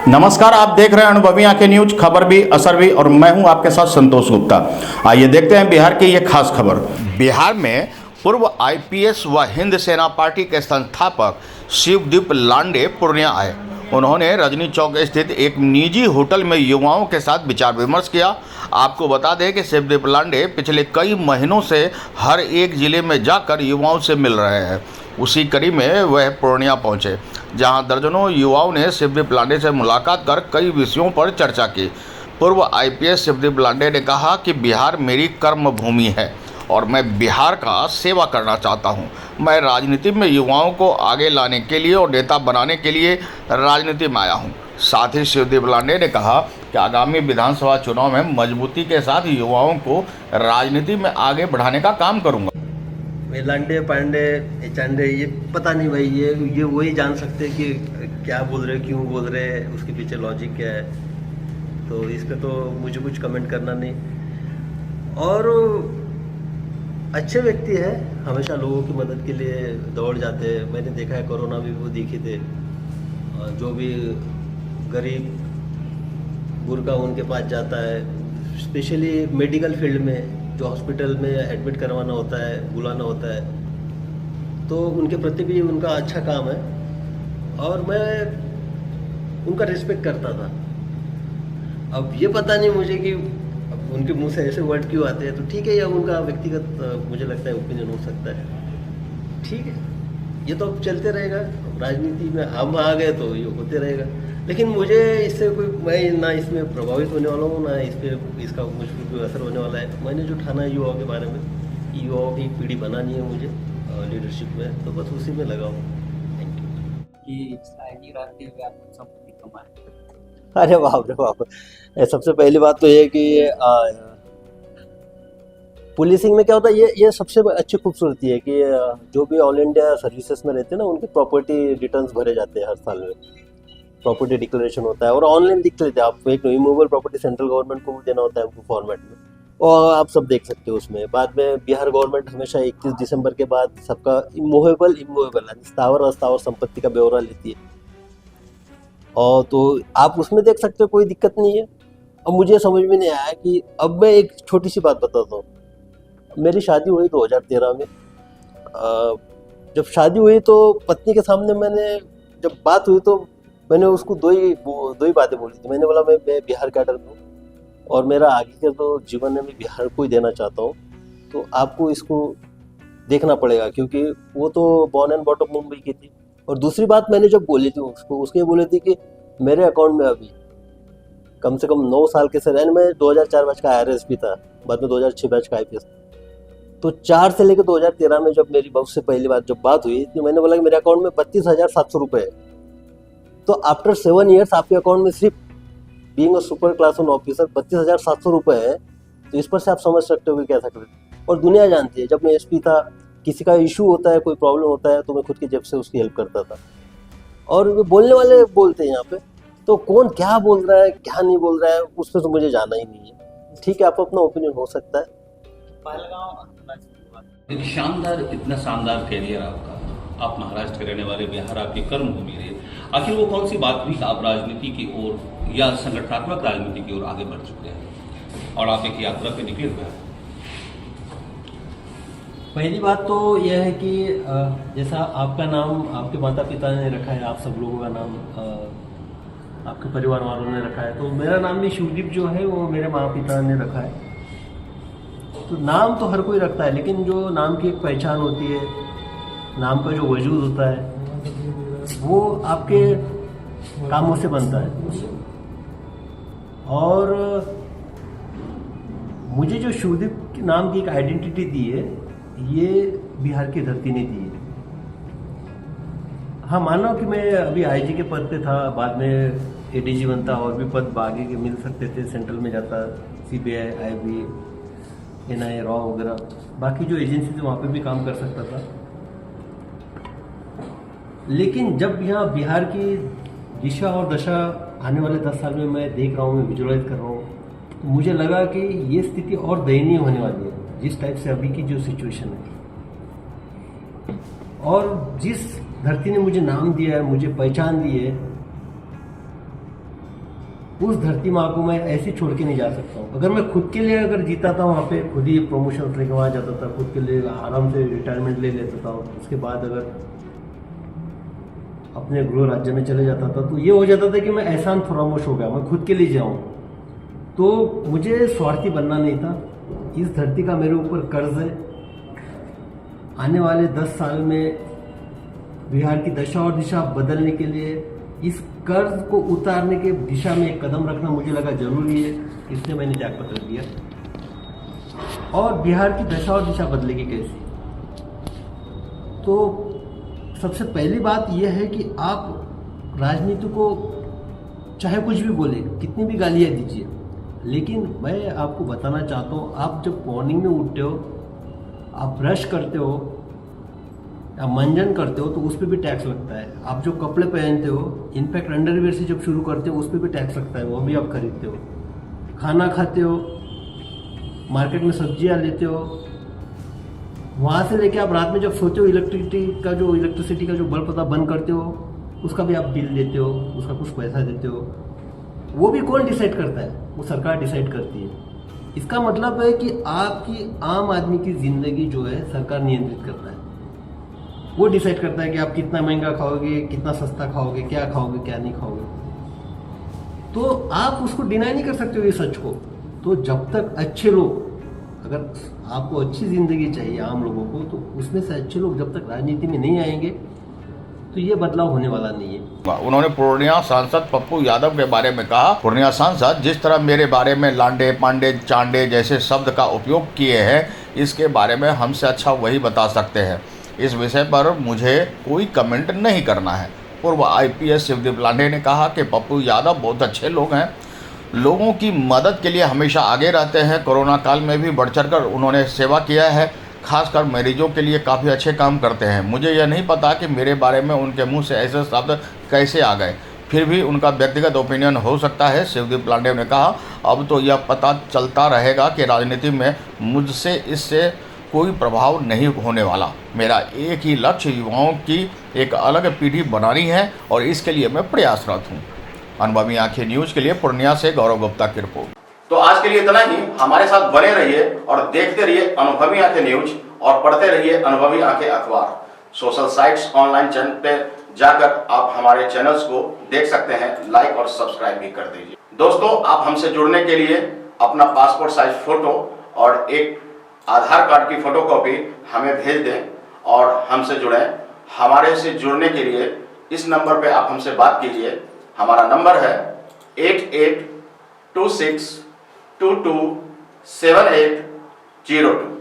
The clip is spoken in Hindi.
नमस्कार, आप देख रहे हैं अनुभवी आंखें न्यूज। खबर भी असर भी, और मैं हूं आपके साथ संतोष गुप्ता। आइए देखते हैं बिहार की ये खास खबर। बिहार में पूर्व आईपीएस व हिंद सेना पार्टी के संस्थापक शिवदीप लांडे पूर्णिया आए। उन्होंने रजनी चौक स्थित एक निजी होटल में युवाओं के साथ विचार विमर्श किया। आपको बता दें कि शिवदीप लांडे पिछले कई महीनों से हर एक जिले में जाकर युवाओं से मिल रहे हैं। उसी कड़ी में वह पूर्णिया पहुंचे, जहां दर्जनों युवाओं ने शिवदीप लांडे से मुलाकात कर कई विषयों पर चर्चा की। पूर्व आईपीएस शिवदीप लांडे ने कहा कि बिहार मेरी कर्म भूमि है और मैं बिहार का सेवा करना चाहता हूं। मैं राजनीति में युवाओं को आगे लाने के लिए और नेता बनाने के लिए राजनीति में आया हूं। साथ ही शिवदीप लांडे ने कहा कि आगामी विधानसभा चुनाव में मजबूती के साथ युवाओं को राजनीति में आगे बढ़ाने का काम करूंगा। लांडे पांडे चांडे ये पता नहीं भाई, ये वही जान सकते हैं कि क्या बोल रहे, क्यों बोल रहे हैं, उसके पीछे लॉजिक क्या है। तो इस पे तो मुझे कुछ कमेंट करना नहीं। और अच्छे व्यक्ति है, हमेशा लोगों की मदद के लिए दौड़ जाते हैं। मैंने देखा है कोरोना में वो दिखे थे, जो भी गरीब बुर्का उनके पास जाता है, स्पेशली मेडिकल फील्ड में जो हॉस्पिटल में एडमिट करवाना होता है, बुलाना होता है, तो उनके प्रति भी उनका अच्छा काम है और मैं उनका रिस्पेक्ट करता था। अब ये पता नहीं मुझे कि अब उनके मुंह से ऐसे वर्ड क्यों आते हैं, तो ठीक है, या उनका व्यक्तिगत मुझे लगता है ओपिनियन हो सकता है, ठीक है, ये तो अब चलते रहेगा। राजनीति में हम आ गए तो ये होते रहेगा, लेकिन मुझे इससे कोई, मैं ना इसमें प्रभावित होने वाला हूँ, ना इस पर इसका मुझ पर कोई असर होने वाला है। मैंने जो ठाना है युवाओं के बारे में, युवाओं की पीढ़ी बनानी है मुझे लीडरशिप में, तो बस उसी में लगा हूँ। Thank you. कि शायरी रहते हुए आपको संपत्ति कमाए। अरे बाप रे बाप, सबसे पहली बात तो ये कि पुलिसिंग में क्या होता है, ये सबसे अच्छी खूबसूरती है कि जो भी ऑल इंडिया सर्विसेज में रहते हैं ना, उनके प्रॉपर्टी रिटर्न्स भरे जाते हैं हर साल में। प्रॉपर्टी डिक्लेरेशन होता है और ऑनलाइन दिख लेते हैं आप। एक इमूवेबल प्रॉपर्टी सेंट्रल गवर्नमेंट को देना होता है उनको फॉर्मेट में, और आप सब देख सकते हो उसमें। बाद में बिहार गवर्नमेंट हमेशा 31 दिसंबर के बाद सबका इमूवेबल स्थावर अस्थावर संपत्ति का ब्यौरा लेती है, और तो आप उसमें देख सकते हो, कोई दिक्कत नहीं है। अब मुझे समझ में नहीं आया कि, अब मैं एक छोटी सी बात बताता हूँ। मेरी शादी हुई 2013 में। जब शादी हुई तो पत्नी के सामने मैंने, जब बात हुई तो मैंने उसको दो ही बातें बोली थी। मैंने बोला मैं बिहार कैडर हूँ और मेरा आगे के तो जीवन में मैं बिहार को ही देना चाहता हूँ, तो आपको इसको देखना पड़ेगा, क्योंकि वो तो बॉर्न एंड बॉटम मुंबई की थी। और दूसरी बात मैंने जब बोली थी उसको, उसके बोली थी कि मेरे अकाउंट में अभी कम से कम 9 साल के सर, मैं 2004 बैच का IRS भी था, बाद में 2006 बैच का IPS। तो 4 से लेकर 2013 में जब मेरी बहुत से पहली बार जब बात हुई तो मैंने बोला कि मेरे अकाउंट में 32,700 रुपये है। तो आफ्टर 7 ईयर्स आपके अकाउंट में सिर्फ being a super class 1 officer 32,700 रुपये है, तो इस पर से आप समझ सकते हो कि कैसा कर। और दुनिया जानती है, जब मैं SP था, किसी का इशू होता है, कोई प्रॉब्लम होता है, तो मैं खुद की जेब से उसकी हेल्प करता था। और बोलने वाले बोलते हैं यहाँ पे, तो कौन क्या बोल रहा है क्या नहीं बोल रहा है उस पर तो मुझे जाना ही नहीं है। ठीक है, आप अपना ओपिनियन हो सकता है। एक शानदार, इतना शानदार कैरियर आपका, आप महाराष्ट्र के रहने वाले, बिहार आपकी कर्मभूमि रही। आखिर वो कौन सी बात हुई आप राजनीति की ओर या संगठनात्मक राजनीति की ओर आगे बढ़ चुके हैं और आप एक यात्रा पे निकले हुए हैं? पहली बात तो यह है कि जैसा आपका नाम आपके माता पिता ने रखा है, आप सब लोगों का नाम आपके परिवार वालों ने रखा है, तो मेरा नाम भी शिवदीप जो है वो मेरे माता पिता ने रखा है। तो नाम तो हर कोई रखता है, लेकिन जो नाम की एक पहचान होती है, नाम का जो वजूद होता है, वो आपके कामों से बनता है। और मुझे जो शिवदीप नाम की एक आइडेंटिटी दी है, ये बिहार की धरती ने दी है। हाँ, मानो कि मैं अभी IG के पद पे था, बाद में ADG बनता, और भी पद आगे के मिल सकते थे, सेंट्रल में जाता, CBI, IB, NIA, रॉ वगैरह, बाकी जो एजेंसी थी वहाँ पे भी काम कर सकता था। लेकिन जब यहाँ बिहार की दिशा और दशा आने वाले 10 साल में मैं देख रहा हूँ, मैं विजुअलाइज कर रहा हूँ, तो मुझे लगा कि ये स्थिति और दयनीय होने वाली है, जिस टाइप से अभी की जो सिचुएशन है। और जिस धरती ने मुझे नाम दिया है, मुझे पहचान दी है, उस धरती माँ को मैं ऐसे छोड़ के नहीं जा सकता हूँ। अगर मैं खुद के लिए अगर जीता था वहाँ पे, खुद ही प्रमोशन लेके वहाँ जाता था, खुद के लिए आराम से रिटायरमेंट ले लेता था, उसके बाद अगर अपने गृह राज्य में चले जाता था तो ये हो जाता था कि मैं एहसान फरामोश हो गया, मैं खुद के लिए जाऊँ। तो मुझे स्वार्थी बनना नहीं था। इस धरती का मेरे ऊपर कर्ज है। आने वाले 10 साल में बिहार की दशा और दिशा बदलने के लिए इस कर्ज को उतारने के दिशा में एक कदम रखना मुझे लगा जरूरी है, इसलिए मैंने त्यागपत्र दिया। और बिहार की दशा और दिशा बदलेगी कैसे? तो सबसे पहली बात यह है कि आप राजनीति को चाहे कुछ भी बोले, कितनी भी गालियाँ दीजिए, लेकिन मैं आपको बताना चाहता हूँ, आप जब मॉर्निंग में उठते हो, आप ब्रश करते हो या मंजन करते हो तो उस पर भी टैक्स लगता है। आप जो कपड़े पहनते हो, इनफैक्ट अंडरवियर से जब शुरू करते हो उस पर भी टैक्स लगता है, वो भी आप खरीदते हो। खाना खाते हो, मार्केट में सब्जियां लेते हो, वहाँ से लेके आप रात में जब सोते हो इलेक्ट्रिसिटी का जो बल्ब पता बंद करते हो, उसका भी आप बिल देते हो, उसका कुछ पैसा देते हो। वो भी कौन डिसाइड करता है? वो सरकार डिसाइड करती है। इसका मतलब है कि आपकी आम आदमी की जिंदगी जो है सरकार नियंत्रित करता है। वो डिसाइड करता है कि आप कितना महंगा खाओगे, कितना सस्ता खाओगे, क्या खाओगे, क्या नहीं खाओगे। तो आप उसको डिनाई नहीं कर सकते हो ये सच को। तो जब तक अच्छे लोग, अगर आपको अच्छी जिंदगी चाहिए आम लोगों को, तो उसमें से अच्छे लोग जब तक राजनीति में नहीं आएंगे तो ये बदलाव होने वाला नहीं है। उन्होंने पूर्णिया सांसद पप्पू यादव के बारे में कहा, पूर्णिया सांसद जिस तरह मेरे बारे में लांडे, पांडे, चांडे जैसे शब्द का उपयोग किए हैं, इसके बारे में हमसे अच्छा वही बता सकते हैं। इस विषय पर मुझे कोई कमेंट नहीं करना है। पूर्व IPS शिवदीप लांडे ने कहा कि पप्पू यादव बहुत अच्छे लोग हैं, लोगों की मदद के लिए हमेशा आगे रहते हैं। कोरोना काल में भी बढ़ चढ़कर उन्होंने सेवा किया है, खासकर मरीजों के लिए काफ़ी अच्छे काम करते हैं। मुझे यह नहीं पता कि मेरे बारे में उनके मुंह से ऐसे शब्द कैसे आ गए, फिर भी उनका व्यक्तिगत ओपिनियन हो सकता है। शिवदीप लांडे ने कहा, अब तो यह पता चलता रहेगा कि राजनीति में मुझसे इससे कोई प्रभाव नहीं होने वाला। मेरा एक ही लक्ष्य युवाओं की एक अलग पीढ़ी बनानी है और इसके लिए मैं प्रयासरत हूँ। अनुभवी आंखें न्यूज़ के लिए पूर्णिया से गौरव गुप्ता की रिपोर्ट। तो आज के लिए इतना ही। हमारे साथ बने रहिए और देखते रहिए अनुभवी आंखें न्यूज और पढ़ते रहिए अनुभवी आंखें अखबार। सोशल साइट्स, ऑनलाइन चैनल पे जाकर आप हमारे चैनल्स को देख सकते हैं, लाइक और सब्सक्राइब भी कर दीजिए। दोस्तों, आप हमसे जुड़ने के लिए अपना पासपोर्ट साइज फोटो और एक आधार कार्ड की फोटोकॉपी हमें भेज दें और हमसे जुड़ें। हमारे से जुड़ने के लिए इस नंबर पे आप हमसे बात कीजिए। हमारा नंबर है 8826227802।